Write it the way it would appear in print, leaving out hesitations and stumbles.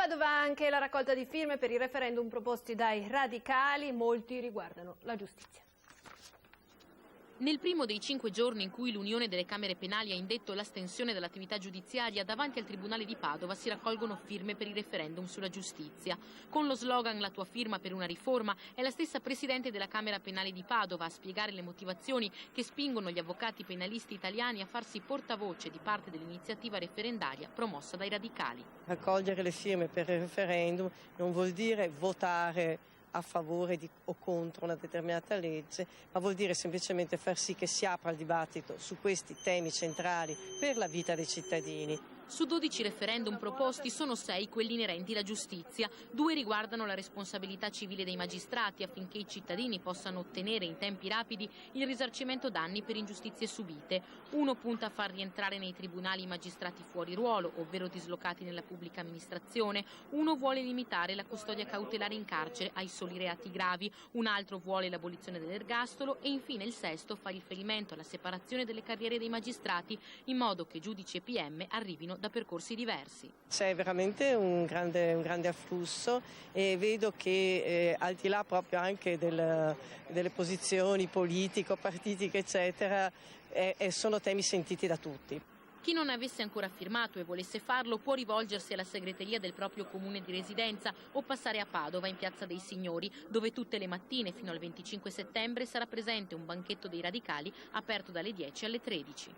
Padova anche la raccolta di firme per i referendum proposti dai radicali, molti riguardano la giustizia. Nel primo dei 5 giorni in cui l'Unione delle Camere Penali ha indetto l'astensione dell'attività giudiziaria, davanti al Tribunale di Padova si raccolgono firme per i referendum sulla giustizia. Con lo slogan "La tua firma per una riforma", è la stessa Presidente della Camera Penale di Padova a spiegare le motivazioni che spingono gli avvocati penalisti italiani a farsi portavoce di parte dell'iniziativa referendaria promossa dai radicali. Raccogliere le firme per il referendum non vuol dire votare a favore o contro una determinata legge, ma vuol dire semplicemente far sì che si apra il dibattito su questi temi centrali per la vita dei cittadini. Su 12 referendum proposti sono 6 quelli inerenti alla giustizia. 2 riguardano la responsabilità civile dei magistrati affinché i cittadini possano ottenere in tempi rapidi il risarcimento danni per ingiustizie subite. 1 punta a far rientrare nei tribunali i magistrati fuori ruolo, ovvero dislocati nella pubblica amministrazione. 1 vuole limitare la custodia cautelare in carcere ai soli reati gravi. Un altro vuole l'abolizione dell'ergastolo e infine il 6° fa riferimento alla separazione delle carriere dei magistrati in modo che giudici e PM arrivino da percorsi diversi. C'è veramente un grande afflusso e vedo che al di là proprio anche delle posizioni politico-partitiche eccetera, sono temi sentiti da tutti. Chi non avesse ancora firmato e volesse farlo può rivolgersi alla segreteria del proprio comune di residenza o passare a Padova in Piazza dei Signori, dove tutte le mattine fino al 25 settembre sarà presente un banchetto dei radicali aperto dalle 10 alle 13.